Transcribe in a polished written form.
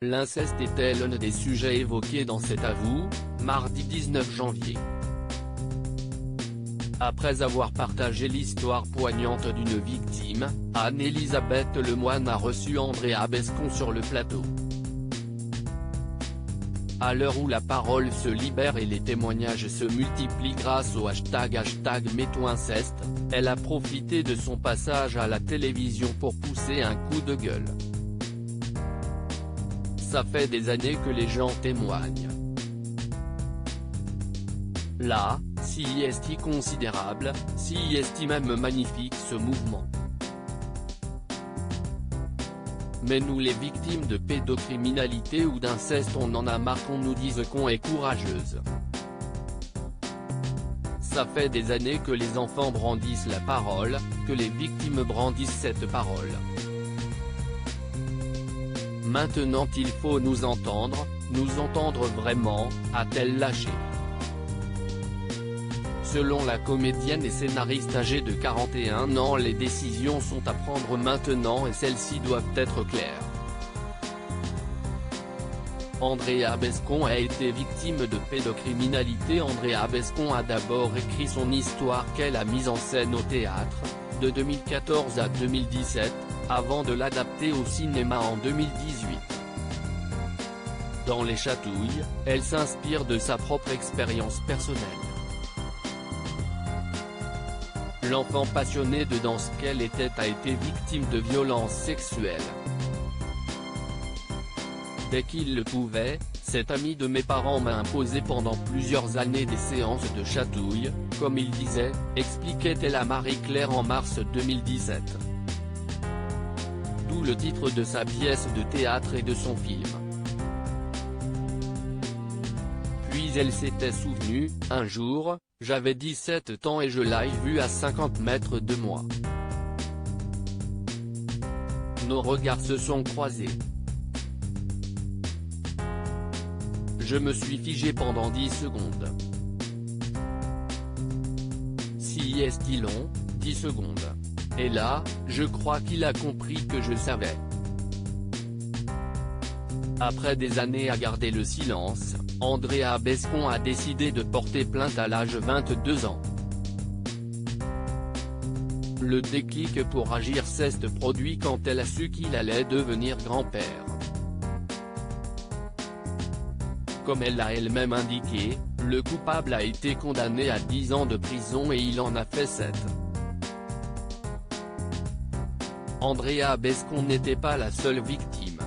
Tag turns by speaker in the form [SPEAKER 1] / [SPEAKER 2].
[SPEAKER 1] L'inceste était l'un des sujets évoqués dans cet avou, mardi 19 janvier. Après avoir partagé l'histoire poignante d'une victime, Anne-Elisabeth Lemoine a reçu Andrea Bescond sur le plateau. À l'heure où la parole se libère et les témoignages se multiplient grâce au hashtag #MettonsInceste, elle a profité de son passage à la télévision pour pousser un coup de gueule. Ça fait des années que les gens témoignent. Là, si est considérable, si est même magnifique ce mouvement. Mais nous les victimes de pédocriminalité ou d'inceste on en a marre qu'on nous dise qu'on est courageuse. Ça fait des années que les enfants brandissent la parole, que les victimes brandissent cette parole. Maintenant il faut nous entendre vraiment, a-t-elle lâché. Selon la comédienne et scénariste âgée de 41 ans, les décisions sont à prendre maintenant et celles-ci doivent être claires. Andrea Bescond a été victime de pédocriminalité. Andrea Bescond a d'abord écrit son histoire qu'elle a mise en scène au théâtre, de 2014 à 2017, avant de l'adapter au cinéma en 2018. Dans Les Chatouilles, elle s'inspire de sa propre expérience personnelle. L'enfant passionné de danse qu'elle était a été victime de violences sexuelles. Dès qu'il le pouvait, cet ami de mes parents m'a imposé pendant plusieurs années des séances de chatouilles, comme il disait, expliquait-elle à Marie-Claire en mars 2017. D'où le titre de sa pièce de théâtre et de son film. Puis elle s'était souvenue, un jour, j'avais 17 ans et je l'ai vu à 50 mètres de moi. Nos regards se sont croisés. Je me suis figé pendant 10 secondes. Si est-il long, 10 secondes. Et là, je crois qu'il a compris que je savais. Après des années à garder le silence, Andrea Bescond a décidé de porter plainte à l'âge de 22 ans. Le déclic pour agir s'est produit quand elle a su qu'il allait devenir grand-père. Comme elle l'a elle-même indiqué, le coupable a été condamné à 10 ans de prison et il en a fait 7. Andrea Bescond n'était pas la seule victime.